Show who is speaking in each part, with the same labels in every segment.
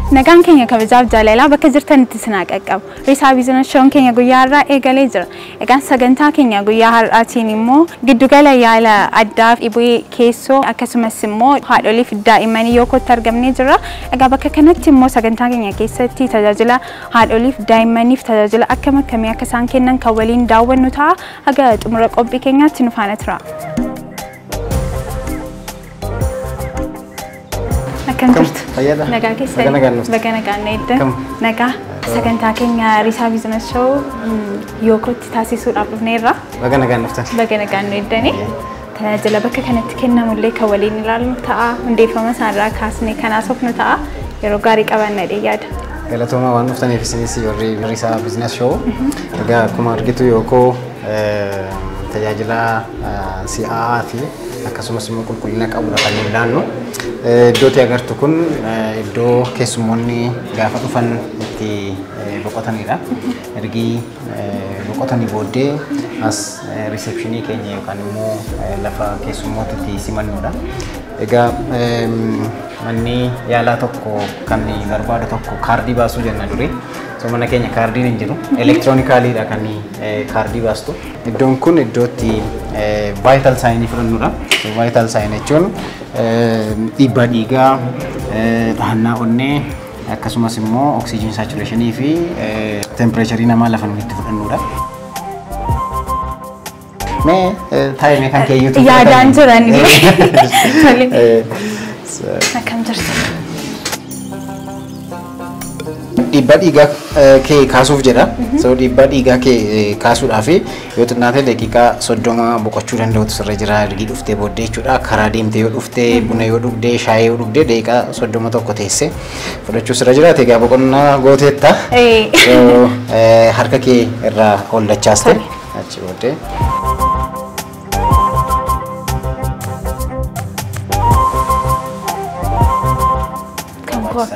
Speaker 1: Nagaan keenya kabajaaf jaalalaa bakka jirtanitti sinaqaqabu. Risaa biizinasii shoon keenya guyyaa har'aa eegalee jira. Egaan sagantaa keenya guyyaa har'aatiin immoo giddugala yaala addaaf dhibee keessoo akkasumas immoo haadholiif daa'immanii yookootti argamnee jira. Egaa bakka kanatti immoo sagantaa keenya keessatti tajaajila haadholiif daa'immaniif tajaajila akkam akkamii akka isaan kennan kan waliin daawwannu ta'a. Haga xumura qophii keenyaatti nu faana tura. Kan jirtu nagaa keessatti bakka nagaan eeddan nagaa sagantaa keenya risaa biizinasii shoo yookootti taasisuudhaaf dhufneerra
Speaker 2: bakka nagaan dhuftan
Speaker 1: bakka nagaan eeddanii tajaajila bakka kanatti kennamullee kan waliin ilaallu ta'a hundeeffama isaarraa kaasnee kanaas ofnu ta'a yeroo gaarii qabannadhee yaada.
Speaker 2: Galatooma waan dhuftaniif isinis warri risaa biizinasii shoo egaa akkuma argitu yookoo tajaajila si'aa'aa fi akkasumas immoo qulqullina qabudha kan ilaannu. Iddootti agartu kun iddoo keessummoonni gaafa dhufan itti boqotanidha. Ergi boqotanii booddee as riisepshinii keenya yookaan immoo lafa keessummoota itti simannudha. Egaa manni yaalaa tokko kan barbaadu tokko kaardii baasuu jenna durii. So mana keenya kaardiin hin jiru. Elektiroonikaaliidha kan kaardii baastu. Iddoon kun iddootti vital sign fudhannudha. Vital sign jechuun dhiibbaa dhiigaa, dhahannaa onnee akkasumas immoo oxygen saturation fi temperature namaa lafa nuti fudhannudha. Mee taa'imee kan keeyyuutu
Speaker 1: yaadaan jiranillee akkam jirtu.
Speaker 2: Dhiibbaa dhiigaa kee kaasuuf jedha. So dhiibbaa dhiigaa kee kaasuudhaaf yoo xinnaate daqiiqaa 30 boqochuu danda'utu sirra jira. Ergi dhuftee booddee jechuudha. Karaa deemtee yoo dhuftee buna yoo dhugdee shaayii yoo dhugdee daqiiqaa 31 teessee fudhachuu sirra jira. Egaa boqonnaa gooteetta. So harka kee irraa hollachaaste achi booddee.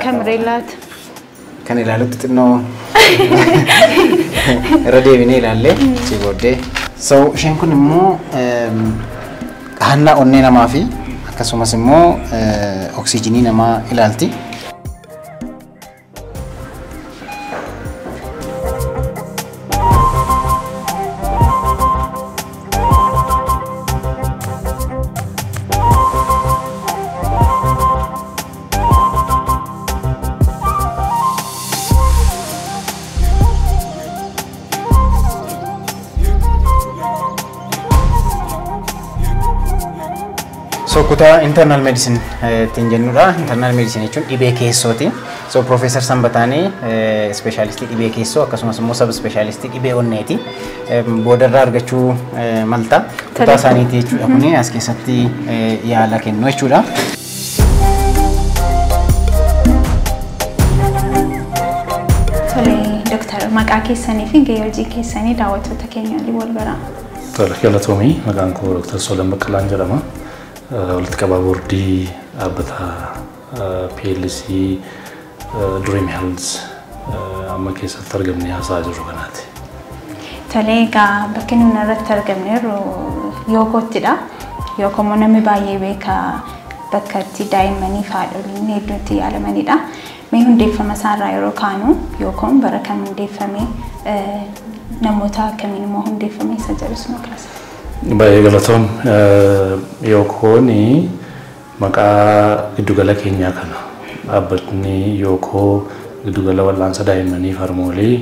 Speaker 1: Kan reelaatu.
Speaker 2: Kan ilaalutti xinnoo irra deebinee ilaallee achi booddee. So isheen kun immoo dhahannaa onnee namaa fi akkasumas immoo oksijiinii namaa ilaalti. So kutaa internal medicine tinjennudha. Internal medicine jechuun dhibee keessooti. So Professor Sanbataanii specialistii dhibee keessoo akkasumas immoo sub specialistii dhibee onneeti. Boodarraa argachuu malta. Kutaa isaaniiti jechuudha kuni as keessatti yaala kennu jechuudha.
Speaker 1: Tole Dr. Maqaa keessanii fi gahee hojii keessanii daawwattoota keenya wal baraa.
Speaker 3: Tole galatoomii maqaan koo Dr. Solan Baqqalaan jedhama. Walitti qabaa boordii dhaabbata PLC Dream Health amma keessatti argamne haasa'aa jirru kanaati.
Speaker 1: Tole egaa bakki nuti irratti argamneerru yookoottidha. Yookoo immoo namni baay'ee beekaa bakka itti daa'immanii fi haadholiin hedduutti yaalamanidha. Mee hundeeffama isaarraa yeroo kaanu yookoon bara kam hundeeffame namoota akkamiin immoo hundeeffame isa jedhus nu kaasa.
Speaker 3: Baay'ee galatoom yookooni maqaa giddugala keenyaa kana dhaabbatni yookoo giddugala wal'aansa daa'immanii harmoolii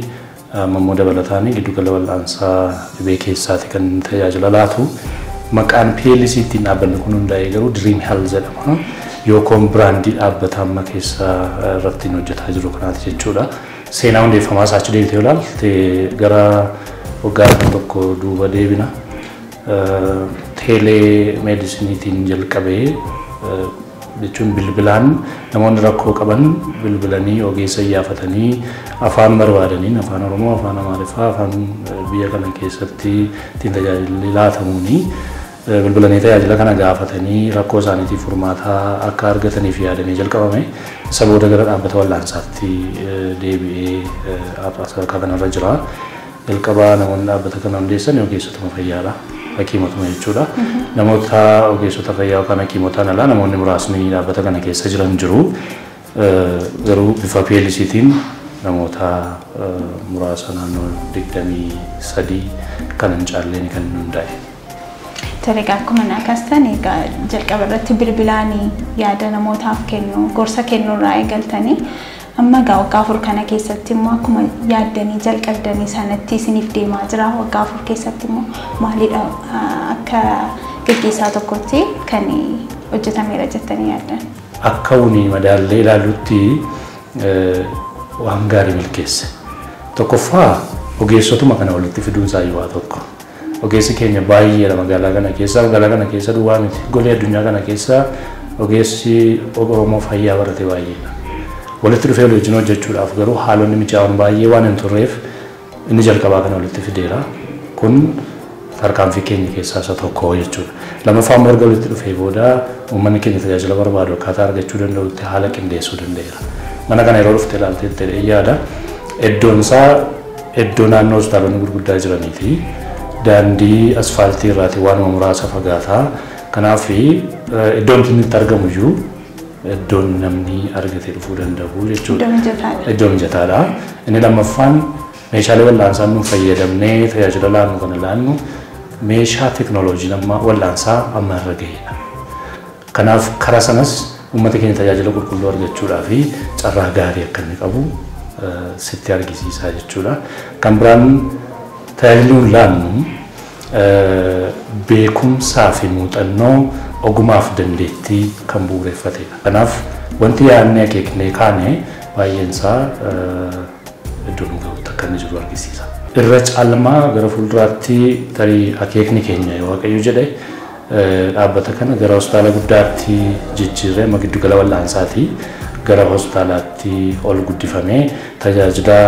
Speaker 3: ammoo dabalataanii giddugala wal'aansa dhibee keessaati kan tajaajila laatu maqaan PLC ittiin dhaabbanni kun hundaa'ee garuu Dream Health jedhama. Yookoon biraandii dhaabbata amma keessa irratti hojjetaa jiru kanaati jechuudha. Seenaa hundeeffamaa isaa achi deemtee ilaalte gara waggaa tokko duuba deebina. Telemediciniitiin jalqabee jechuun bilbilaan namoonni rakkoo qaban bilbilanii ogeessa iyyafatanii afaan barbaadanii afaan Oromoo, afaan Amaariffaa, afaan biyya kana keessatti ittiin tajaajilli laatamuuni bilbilanii tajaajila kana gaafatanii rakkoo isaaniitiif furmaataa akka argataniif yaadamee jalqabame. Isa booda gara dhaabbata wal'aansaatti deebi'ee akka kanarra jira. Jalqabaa namoonni dhaabbata kana hundeessan ogeessotuma fayyaadha. Hakiimotuma jechuudha. Namoota ogeessota fayyaa yookaan hakiimotaan alaa namoonni muraasni dhaabbata kana keessa jiran jiru. garuu bifa PLCtiin namoota muraasa naannoo 23 kan hin caalleen kan hundaa'e.
Speaker 1: Tole akkuma nakastan jalqaba irratti bilbilaanii yaada namootaaf kennu gorsa kennuurraa eegaltanii amma waggaa 4 kana keessatti immoo akkuma yaaddanii jalqabdanii sanatti isiniif deemaa jira waggaa 4 keessatti immoo maalidha akka gaggeessaa tokkotti kan hojjetameera jettanii yaaddan?
Speaker 3: Akka unii madaallee ilaalutti waan gaarii milkeesse. Tokkoffaa ogeessotuma kana walitti fiduun isaa yoo tokko. Ogeessi keenya baay'ee magaalaa kana keessa duwwaa miti. Golee addunyaa kana keessa ogeessi Oromoo fayyaa barate baay'eedha. Walitti dhufee wajjin hojjechuudhaaf garuu haalonni mijaa'uun baay'ee waan hin turreef inni jalqabaa kana walitti fideera. Kun tarkaanfii keenya keessaa isa tokko jechuudha. Lammaffaan erga walitti dhufee booda uummanni keenya tajaajila barbaadu akkaataa argachuu danda'utti haala qindeessuu danda'eera. Mana kana yeroo dhufte ilaaltee yaada iddoon isaa iddoo naannoo hospitaalonni gurguddaa jiraniiti. Daandii asfaaltii irraati waan muraasa fagaataa. Kanaaf iddoon inni itti argamu iyyuu iddoon namni argatee dhufuu danda'u jechuudha. Iddoo mijataadha. Inni lammaffaan meeshaalee wal'aansaa nu fayyadamnee tajaajila laannu kana laannu meeshaa teknooloojii amma wal'aansaa amma irra ga'eedha. Kanaaf karaa sanas uummata keenya tajaajila qulqulluu argachuudhaa fi carraa gaarii akka inni qabu sitti argisiisaa jechuudha. Kan biraan tajaajilli laannu beekumsaa fi muuxannoo ogumaaf dandeettii kan bu'uureffatedha. Kanaaf wanti yaadnee akeeknee kaane baay'een isaa iddoo nu ga'utti akka inni jiru argisiisa. Irra caalmaa gara fuulduraatti tarii akeekni keenya yoo waaqayyo jedhe dhaabbata kana gara hospitaala guddaatti jijjiirree amma giddugala wal'aansaati gara hospitaalaatti ol guddifamee tajaajila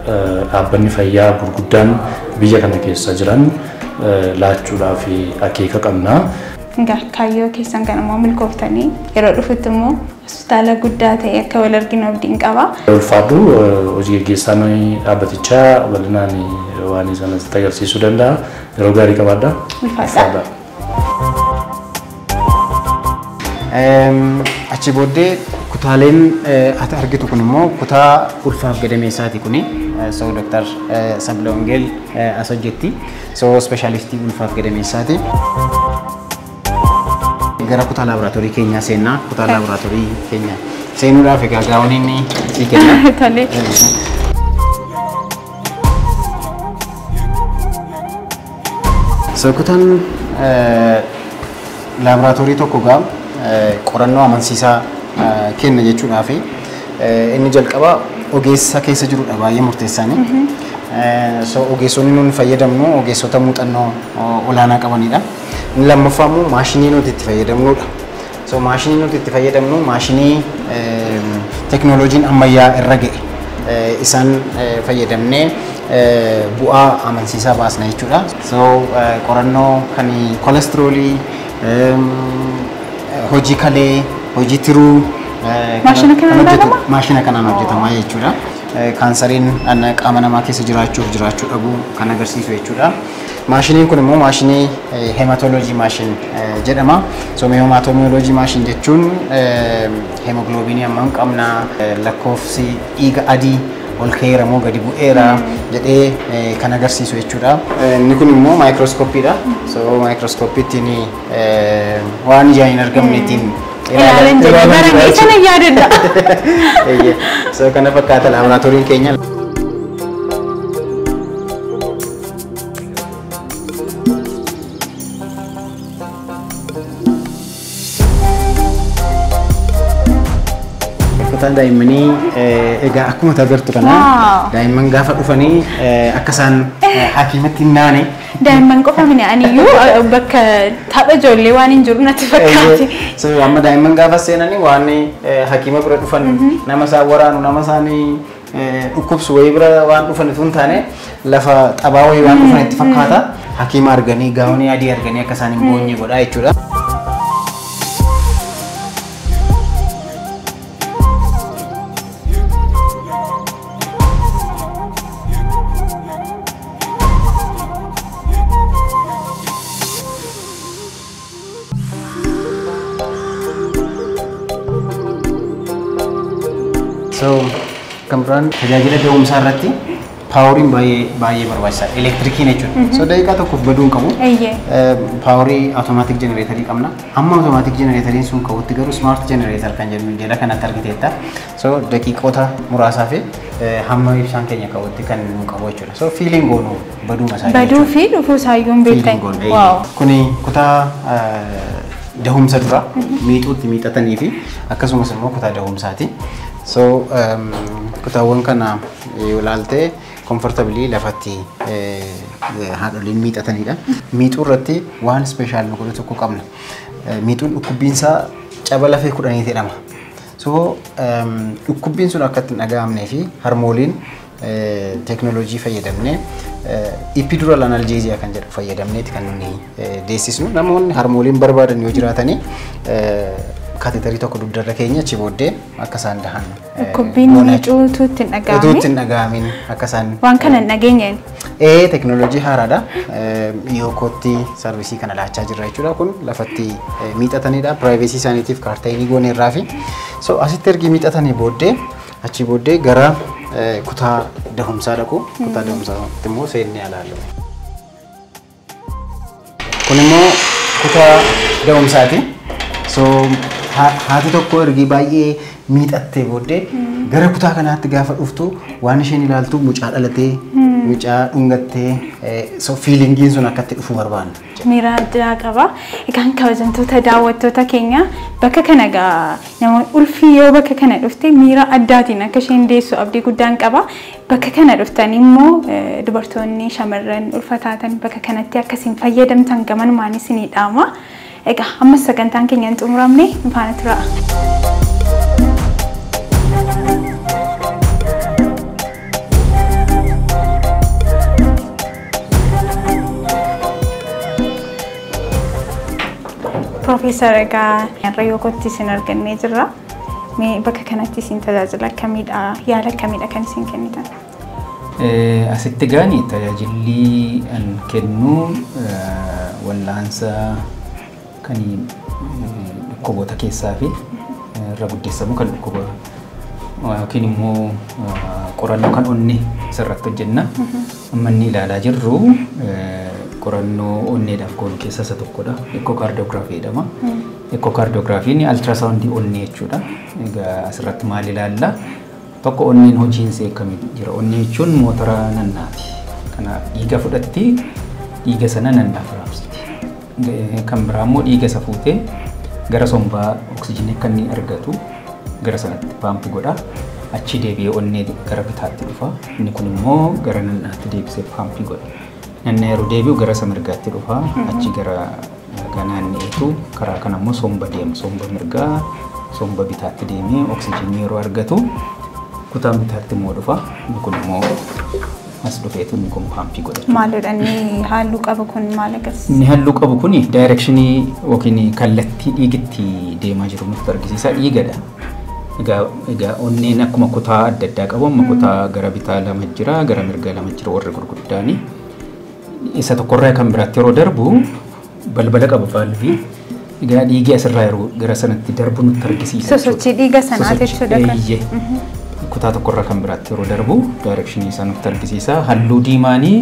Speaker 3: dhaabbanni fayyaa gurguddaan biyya kana keessa jiran laachuudhaaf akeeka qabna.
Speaker 1: Kaayyoo keessan kan immoo milkooftanii yeroo dhufutti immoo hospitaala guddaa ta'e akka wal arginu abdiin qaba.
Speaker 3: Ulfaadhu hojii gaggeessaan dhaabbatichaa bal'inaan waan sanas agarsiisuu danda'a. Yeroo gaarii qabaadha.
Speaker 1: Ulfaadha.
Speaker 2: Achi booddee kutaaleen ati argitu kun immoo kutaa ulfaaf gadameessaati kuni. So Dr. Sabla Wangel as hojjetti. So specialistii ulfaaf gadameessaati. Gara kutaa laaboraatoorii keenyaa seennaa kutaa laaboraatoorii keenyaa seenuudhaaf egaa gaawoniin sii kenna.
Speaker 1: Tole.
Speaker 2: So kutaan laaboraatoorii tokko gaa qorannoo amansiisaa kenna jechuudhaaf inni jalqaba ogeessa keessa jirudha baay'ee murteessaani. So ogeessonni nuti fayyadamnu ogeessota muuxannoo olaanaa qabanidha. Inni lammaffaa immoo maashinii nuti itti fayyadamnudha. So maashinii nuti itti fayyadamnu maashinii teknooloojiin ammayyaa irra ga'e isaan fayyadamnee bu'aa amansiisaa baasna jechuudha. So qorannoo kan kolesteroolii hojii kalee hojii tiruu maashina kanaan hojjetama jechuudha. Kaansariin qaama namaa keessa jiraachuu dhabuu kan agarsiisu jechuudha. Maashiniin kun immoo maashinii hematoloojii maashin jedhama. So hematoloojii maashin jechuun hemogloobiinii amma qabna lakkoofsi dhiiga adii ol ka'eera moo gadi bu'eera jedhee kan agarsiisu jechuudha. Inni kun immoo maayikirooskooppiidha. So maayikirooskooppiitiin waan ijaan hin argamneetiin
Speaker 1: ilaalan jedhee barangee sana yaadadha.
Speaker 2: So kana fakkaata laaboraatooriin keenya. Kutaan daa'immanii egaa akkuma agartu kana daa'imman gaafa dhufanii akka isaan hakiimatti hin naane.
Speaker 1: Daa'imman qofa miti aniyyuu bakka tapha ijoollee waan hin jiru natti fakkaate.
Speaker 2: So amma daa'imman gaafa seenanii waan hakiima bira dhufan nama isaan waraanu nama isaanii dhukkubsu wayii bira waan dhufan tun taane lafa xabaa wayii waan dhufan itti fakkaata. Hakiima arganii gaawonii adii arganii akka isaan hin boonye godhaa jechuudha. So kan biraan tajaajila da'umsaa irratti paawuriin baay'ee barbaachisaadha. Elektirikiin jechuudha. So daqiiqaa tokkoof baduun qabu. Paawurii automaatik jenereetarii qabna. Amma automaatik jenereetariin sun qabutti garuu smart jenereetar kan jedhamu jala kanatti argiteetta. So daqiiqoota muraasaa fi hamma ibsaan keenya qabutti kan nu qabu jechuudha. So fiiliin goonu baduu masaa
Speaker 1: baduu fi dhufuu isaayyuun beektan.
Speaker 2: Kuni kutaa dahumsa dura miixuutti miixatanii fi akkasumas immoo kutaa dahumsaati. So kutaawwan kana yoo ilaalte comfortably lafatti haadholiin miixatanidha. Miixuu irratti waan special nu godhu tokko qabna. Miixuun dhukkubbiinsaa caba lafee 10 jedhama. So dhukkubbiin sun akka ittiin dhaga'amnee fi harmooliin teknooloojii fayyadamnee epidural analgesia kan jedhu fayyadamneeti kan nuti deessisnu. Namoonni harmooliin barbaadan yoo jiraatanii kateetarii tokko dugdarra keenya achi booddee akka isaan dahan.
Speaker 1: Dhukkubbiin miixuutu ittiin dhaga'ame.
Speaker 2: Utuu ittiin dhaga'amin akka isaan.
Speaker 1: Waan kana hin dhageenyeen.
Speaker 2: Teknooloojii haaraadha. Yookootti sarvisii kana laachaa jirra jechuudha. Kun lafatti miixatanidha. Piraayivesii isaaniitiif kaartaayinii gooneerraa fi so asitti ergi miixatanii booddee achi booddee gara kutaa dahumsaa dhaqu. Kutaa dahumsaatti immoo seennee ilaallu. Kun immoo kutaa dahumsaati. So haati tokko ergi baay'ee miixattee booddee gara kutaa kanaatti gaafa dhuftu waan isheen ilaaltu mucaa dhalatee mucaa dhungattee so fiilingiin sun akkatti dhufu barbaanna.
Speaker 1: Miira addaa qaba. Egaan kabajamtoota daawwattoota keenya bakka kana gaa namoonni ulfii yoo bakka kana dhufte miira addaatiin akka isheen deessu abdii guddaan qaba. Bakka kana dhuftanii immoo dubartoonni shamarran ulfataatan bakka kanatti akkasiin fayyadamtan gamanumaan isinii dhaama. Egaa amma sagantaan keenya hin xumuramne nu faana tura. Profeesar egaa Yookootti isin argannee jirra. Mee bakka kanatti isin tajaajila akkamiidha? Yaala akkamiidha kan isin kennitan?
Speaker 4: Asitti gaani tajaajilli an kennu wallaansa kan dhukkuboota keessaa fi irra guddeessamu kan dhukkuba yookiin immoo qorannoo kan onnee sirratti hojjenna. Amma inni ilaalaa jirru qorannoo onneedhaaf goonu keessaa isa tokkodha. Ekokaardiyoogiraafii jedhama. Ekokaardiyoogiraafiin altiraasaawundii onnee jechuudha. Egaa asirratti maal ilaalla? Tokko onneen hojiinsa akkamii jira? Onnee jechuun motora nannaati. Kanaaf dhiiga fudhatti dhiiga sana nannaaf raabsiti. Kan biraa immoo dhiiga isa fuutee gara sombaa oksijiinii akka inni argatu gara sanatti paampii godha. Achi deebi'ee onnee gara bitaatti dhufa. Inni kun immoo gara nannaatti deebisee paampii godha. Nanna yeroo deebi'u gara isa mirgaatti dhufa. Achi gara naanneetu karaa kana immoo somba deema. Somba mirgaa somba bitaatti deemee oksijiinii yeroo argatu kutaan bitaatti immoo dhufa. Inni kun immoo as dhufeetu inni kun paampii godha.
Speaker 1: Maalidha inni halluu qabu kun maal agarsiisa?
Speaker 4: Inni halluu qabu kun daayirekshinii yookiin kallattii dhiigitti deemaa jiru nutti argisiisa. Dhiigadha. Egaa onneen akkuma kutaa adda addaa qabu amma kutaa gara bitaa lama jira gara mirgaa lama jira warri gurguddaani. Isa tokkorraa kan biraatti yeroo darbu balbala qabu vaalvii. Egaa dhiigi asirraa yeroo gara sanatti darbu nutti argisiisa.
Speaker 1: Sosochii dhiiga sanaa jechuudha kan.
Speaker 4: Kutaa tokkorraa kan biraatti yeroo darbu daayirekshinii isaa nutti argisiisa. Halluu diimaanii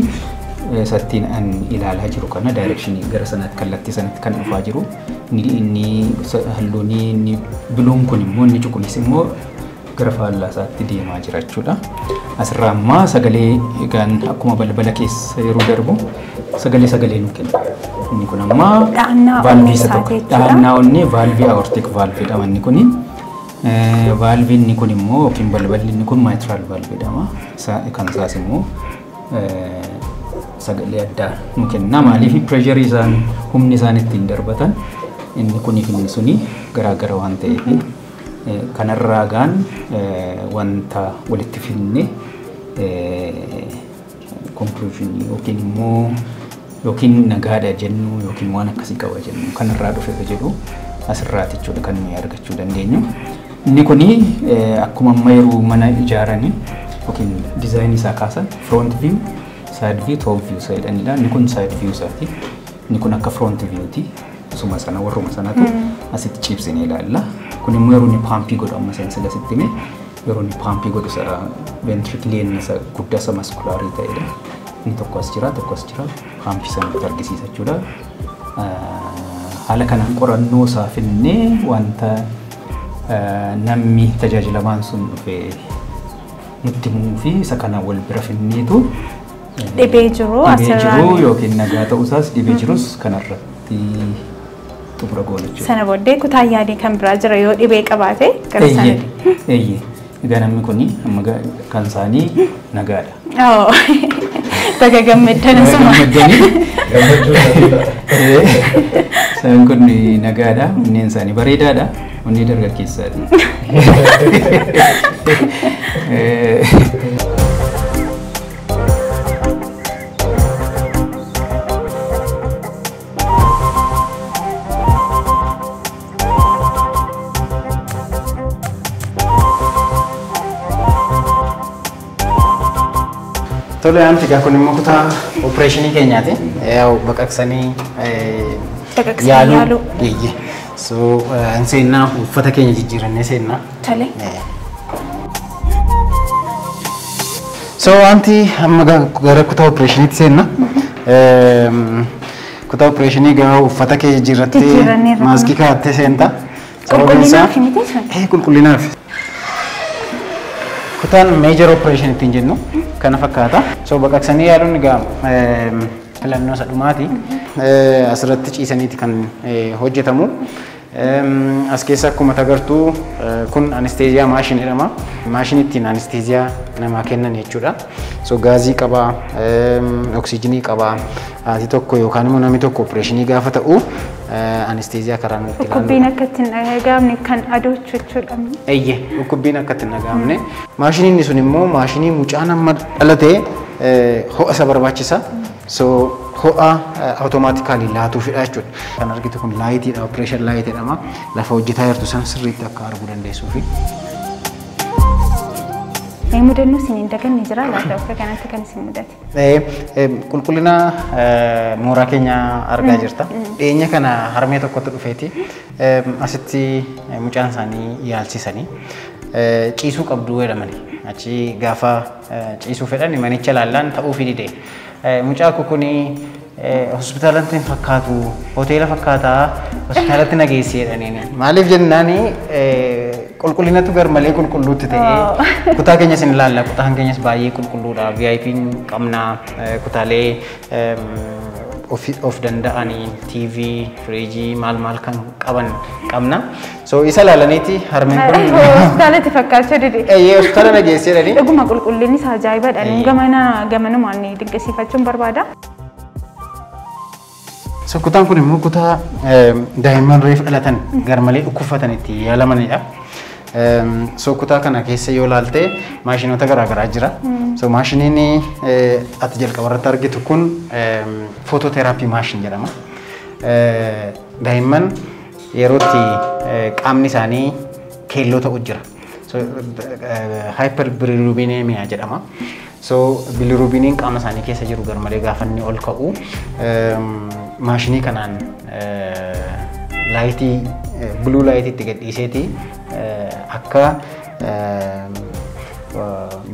Speaker 4: sattiin an ilaalaa jiru kana daayirekshinii gara sanatti kallattii sanatti kan dhufaa jiru. Inni halluun inni biluun kun immoo inni cuquliisi immoo gara faallaa isaatti deemaa jira jechuudha. Asirraa ammaa sagalee egaan akkuma balbala keessa yeroo darbu sagalee nu kenna. Inni kun ammaa vaalvii isa tokko. Dhahannaa onnee vaalvii aortic vaalvii jedhama inni kuni. Vaalvii inni kun immoo yookiin balballi inni kun mitral vaalvii jedhama. Kan isaas immoo sagalee addaa nu kenna. Maaliif pireesharii isaan humni isaan ittiin darbatan inni kuniif inni suni garaagara waan ta'eef kanarraa gaan wanta walitti finne konkluuzinii yookiin immoo yookiin nagaadha jennu yookiin waan akkasii qaba jennu kanarraa dhufeeta jedhu asirraati jechuudha kan nuyi argachuu dandeenyu. Inni kuni akkuma amma yeroo mana ijaaranii yookiin diizaayinii isaa kaasan front view, side view, top view jedhanidha. Inni kun side view isaati. Inni kun akka front viewti. Suma sana warruma sanatu asitti ciibsinee ilaalla. Kun immoo yeroo inni paampii godhu amma sensila sitti mee yeroo inni paampii godhu sana ventriculeen isa guddaa isa maskulaarii ta'edha. Inni tokko as jira paampii sana argisiisa jechuudha. Haala kanaan qorannoo isaa finnee wanta namni tajaajilamaan sun dhufee nutti himuu fi isa kanaan wal bira finneetu
Speaker 1: dhibee jiru asirraa
Speaker 4: yookiin nagaa ta'uu isaas dhibee jirus kanarratti xumura goona jechuudha.
Speaker 1: Sana booddee kutaa yaadii kan biraa jira yoo dhibee qabaate gara sanatti.
Speaker 4: Eeyyee. Egaa namni kuni amma kan isaanii nagaadha.
Speaker 1: Baga gammaddan asuma.
Speaker 4: Isaan kun nagaadha. Onneen isaanii bareedaadha. Onnee dargaggeessaadha.
Speaker 2: Tole anti ga kun immoo kutaa operation keenyaati. Yaa'u baqaqsanii yaalu. So anseenna uffata keenya jijjiirannee seenna.
Speaker 1: Tole.
Speaker 2: So anti amma gara kutaa operation seenna. Kutaa operation ga uffata keenya jijjiirrattee maaskii kaa'attee seenta.
Speaker 1: Qulqullinaaf miti sun.
Speaker 2: Qulqullinaaf. Kutaan major operation ittiin jennu kana fakkaata. So baqaqsanii yaaluun egaa filannoo isa dhumaati. Asirratti ciisaniiti kan hojjetamu. As keessa akkuma agartuu kun anesteeziyaa maashin jedhama. Maashin ittiin anesteeziyaa namaa kennan jechuudha. So gaazii qaba, oksijiinii qaba. Haati tokko yookaan immoo namni tokko opereeshinii gaafa ta'u anesteeziyaa karaa nutti ilaalla.
Speaker 1: Dhukkubbiin akka ittiin dhagahamne kan adoochu jechuudha.
Speaker 2: Eeyyee dhukkubbiin akka ittiin dhagahamne. Maashiniin sun immoo maashinii mucaan amma dhalatee ho'a isa barbaachisa. So ho'a automaatikaalii laatuufidha jechuudha. Kan argitu kun laayitiidha, opereeshin laayit jedhama. Lafa hojjetaa jirtu san sirriitti akka arguu dandeessuufi.
Speaker 1: Mudannoo isiniin daganne jira laata akka kanatti kan isin mudate.
Speaker 2: Qulqullina mooraa keenya argaa jirta. Dhiyeenya kana harmee tokkotti dhufeeti. Asitti mucaan isaanii yaalchisanii ciisuu qabdu jedhamani. Achi gaafa ciisuu fedhan manicha laallaan ta'uu fi dide. Mucaa kukuni hospitaalatti hin fakkaatu, hoteela fakkaataa hospitaalatti nageessee jedhaniini. Maaliif jennaani qulqullinatu garmalee qulqulluutti ta'ee kutaa keenyas hin ilaalla. Kutaan keenyas baay'ee qulqulluudha. VIP'n qabna. Kutaalee of danda'anii TV, firiijii maal kan qaban qabna. So isa ilaalaniiti harmeen kun
Speaker 1: hospitaalatti fakkaachaa dide.
Speaker 2: Hospitaala nageessee jedhanii.
Speaker 1: Dhuguma qulqullinni isaa ajaa'ibadha. Gamanumaan dinqisiifachuun barbaada.
Speaker 2: So kutaan kun immoo kutaa daa'imman reef dhalatan garmalee dhukkubfatanitti yaalamanidha. So kutaa kana keessa yoo ilaalte maashinoota garaagaraa jira. So maashiniin ati jalqabarratti argitu kun foototherapy maashin jedhama. Daa'imman yerootti qaamni isaanii keelloo ta'u jira. So hyperbilirubinemia jedhama. So bilirubiniin qaama isaanii keessa jiru garmalee gaafa inni ol ka'u maashinii kanaan laayitii bluu laayitiitti gadhiiseeti akka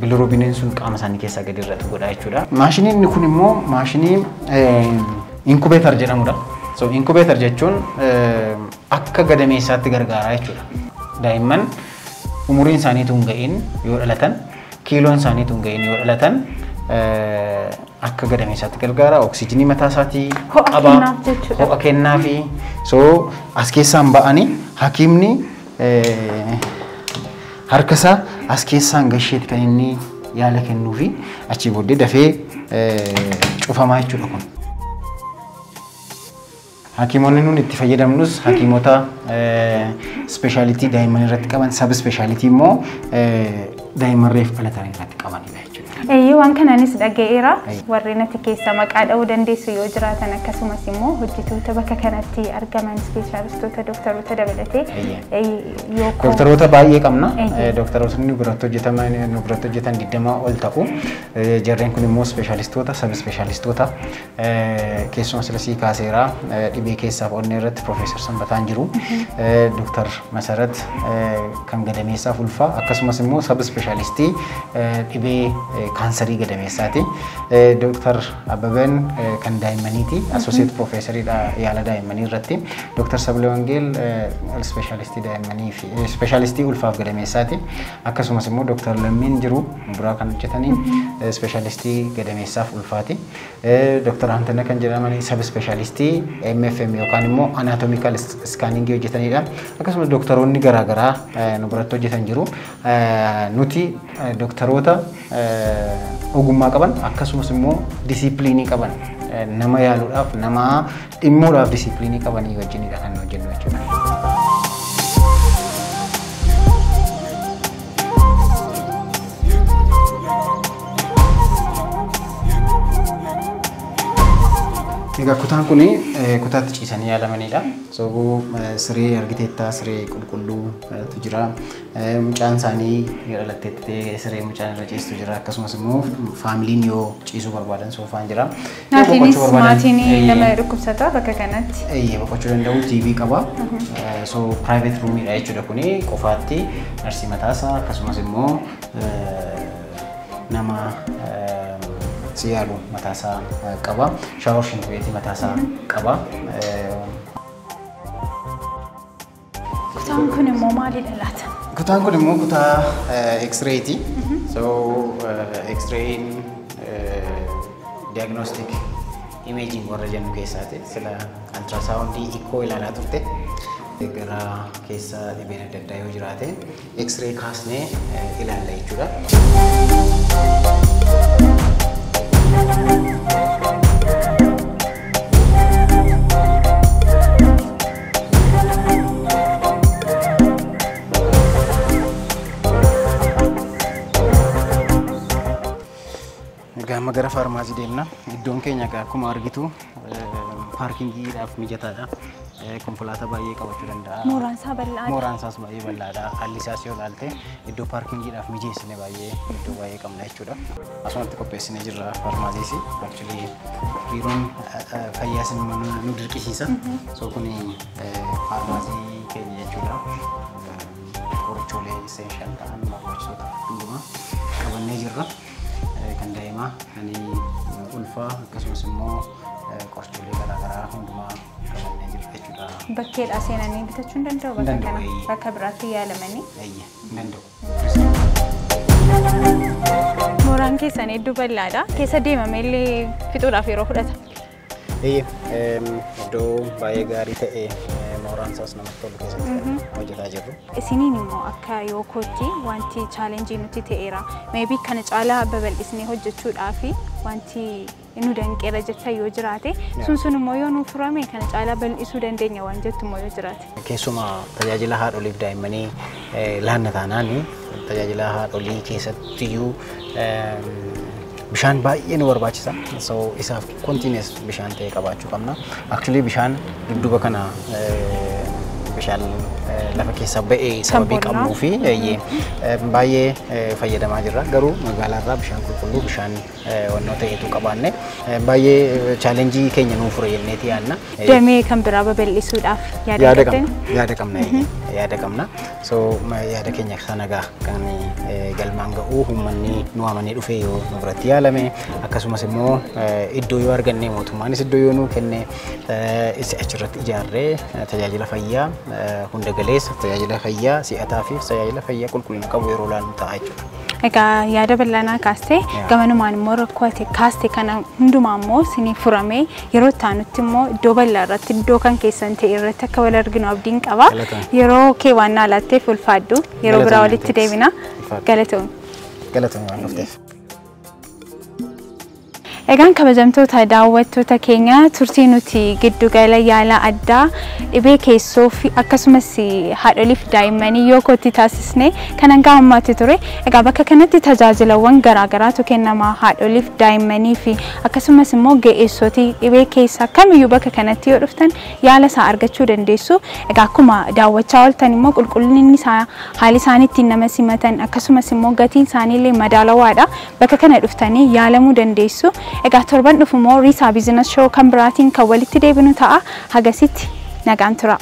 Speaker 2: bilirubiniin sun qaama isaanii keessaa gadi irratti godha jechuudha. Maashiniin kun immoo maashinii inkubeetar jedhamudha. So inkubeetar jechuun akka gadameessaatti gargaara jechuudha. Daa'imman umuriin isaaniitu hin ga'iin yoo dhalatan, kiiloon isaaniitu hin ga'iin yoo dhalatan akka gadameessaatti gargaara. Oksijiinii mataa isaatii qaba. Ho'a kennaafi. So as keessaan ba'anii hakiimni harka isaa as keessaan gasheeti kan inni yaala kennuufi achii booddee dafee cufamaa jechuudha kun. Hakiimonni nun itti fayyadamnus hakiimota speeshaalitii daa'imman irratti qaban, sab speeshaalitii immoo daa'imman reef dhalatan irratti qabanidha jechuudha.
Speaker 1: waan kanaanis dhaga'eera warri natti keessa maqaa dha'uu dandeessu yoo jiraatan akkasumas immoo hojjetoota bakka kanatti argaman ispeeshaalistoota dooktaroota dabalatee yoo
Speaker 2: dooktaroota baay'ee qabna dooktaroota nu biratti hojjetan 20 ol ta'u jarreen kun immoo ispeeshaalistoota sab ispeeshaalistoota keessumaa silasii kaaseera dhibee keessaaf onnee irratti Profeesar Sanbataan jiru dooktar Masarat kan gadameessaaf ulfaa akkasumas immoo sab ispeeshaalistii dhibee kaansarii gadameessaati dooktar Ababan kan daa'immaniiti associate professoriidha yaala daa'immanii irratti dooktar Sabile Wangeel ispeeshaalistii daa'immanii fi ispeeshaalistii ulfaaf gadameessaati akkasumas immoo dooktar Lammiin jiru biraa kan hojjetanii ispeeshaalistii gadameessaaf ulfaati dooktar Hantana kan jedhaman sab ispeeshaalistii MFM yookaan immoo anatomical scanning hojjetanidha akkasumas dooktaroonni garaagaraa nu biratti hojjetan jiru nuti dooktaroota ogummaa qaban akkasumas immoo disiipiliinii qaban nama yaaluudhaaf nama dhimmuudhaaf disiipiliinii qabanii wajjinidha kan hojjennu jechuudha. Egaa kutaan kuni kutaatti ciisanii yaalamanidha. So siree argiteetta siree qulqulluu tu jira. Mucaan isaanii dhalatteetti siree mucaan irra ciistu jira. Akkasumas immoo faamiliin yoo ciisuu barbaadan soofaan jira.
Speaker 1: Naatiinis maatiin nama dhukkubsata bakka kanatti.
Speaker 2: Boqochuu danda'u TV qaba. So private roomidha jechuudha kuni qofaatti narsii mataasaa akkasumas immoo nama siyalu mataasaa qaba shaawar shinkuweetii mataasaa qaba
Speaker 1: kutaan kun immoo maalidha laata
Speaker 2: kutaan kun immoo kutaa X-ray'ti so X-ray'n diagnostic imaging warra jennu keessaati sila ultrasoundii echo ilaalaa turte gara keessa dhibeen adda addaa yoo jiraate X-ray kaasnee ilaalla jechuudha. Gama gara farmaasii deemna. Iddoon keenya akkuma argitu paarkingiidhaaf mijataadha. Konkolaataa baay'ee qabachuu danda'a.
Speaker 1: Mooraan isaa bal'aadha.
Speaker 2: Mooraan isaas baay'ee bal'aadha. Haalli isaas yoo ilaalte iddoo paarkingiidhaaf mijeessine baay'ee iddoo baay'ee qabna jechuudha. Asumatti qopheessinee jirra farmaasiis. Actually biiroon fayyaas nu dirqisiisa. So kuni farmaasii keenya jechuudha. Qorichoolee essential ta'an barbaachisoota hundumaa qabannee jirra. Kan daa'imaa kan ulfaa akkasumas immoo qorichoolee garaagaraa hundumaa qabannee jirra jechuudha.
Speaker 1: Bakkeedhaa seenanii bitachuu hin danda'u bakka kana bakka biraatti yaalamanii.
Speaker 2: Hin danda'u.
Speaker 1: Mooraan keessan hedduu bal'aadha. Keessa deemamee illee fixuudhaaf yeroo fudhata.
Speaker 2: Iddoo baay'ee gaarii ta'e mooraan isaas namatti tolu keessatti hojjetaa jirru.
Speaker 1: Isiniin immoo akka yoo kootti wanti chaalenjii nuti ta'eera. Maybe kana caalaa babal'isnee hojjechuudhaaf wanti nu danqeera jecha yoo jiraate sun immoo yoo nu furame kana caalaa bal'isuu dandeenya waan jettu immoo yoo jiraate.
Speaker 2: Keessumaa tajaajila haadholiif daa'immanii laanna taanaan tajaajila haadholii keessattiyyuu bishaan baay'ee nu barbaachisa. So isaaf continuous bishaan ta'e qabaachuu qabna. Actually bishaan dudduuba kana bishaan lafa keessa ba'ee sababii qabnuu fi baay'ee fayyadamaa jirra. Garuu magaalaarraa bishaan qulqulluu bishaan wannoo ta'etu qabaanne baay'ee chaalenjii keenya nuu fure jenneeti yaadna.
Speaker 1: Damee kan biraa babal'isuudhaaf
Speaker 2: yaada qabna. So yaada keenya sanagaa kan galmaan ga'uu uummanni nu amanii dhufee yoo nu biratti yaalame akkasumas immoo iddoo yoo arganne mootummaanis iddoo yoo nu kenne achirratti ijaarree tajaajila fayyaa hunda galeessa tajaajila fayyaa si'ataa fi tajaajila fayyaa qulqullina qabu yeroo laannu ta'a jechuudha.
Speaker 1: Egaa yaada bal'aanaa kaastee gamanumaan immoo rakkoo ati kaaste kana hundumaa immoo sinii furamee yeroo taanutti immoo iddoo bal'aa irratti iddoo kan keessan ta'e irratti akka wal arginu abdiin qaba. Yeroo kee waan naa laatteef ulfaadhu yeroo biraa walitti deebina galatoomii.
Speaker 2: Galatoomii waan dhufteef.
Speaker 1: Egaan kabajamtoota daawwattoota keenya turtii nuti giddugala yaala addaa dhibee keessoo fi akkasumas haadholiif daa'immanii yoo kotti taasisne kan hanga ammaatti ture. Egaa bakka kanatti tajaajilawwan garaagaraatu kennama haadholiif daa'immanii fi akkasumas immoo ga'eessoti dhibee keessa kamiyyuu bakka kanatti yoo dhuftan yaala isaa argachuu dandeessu. Egaa akkuma daawwachaa ooltan immoo qulqullinni isaa haali isaanii ittiin nama simatan akkasumas immoo gatiin isaaniillee madaalawaadha. Bakka kana dhuftanii yaalamuu dandeessu. Egaa torban dhufu immoo Risaa Business Show kan biraatiin kan walitti deebinu ta'a. Hagasitti nagaan tura.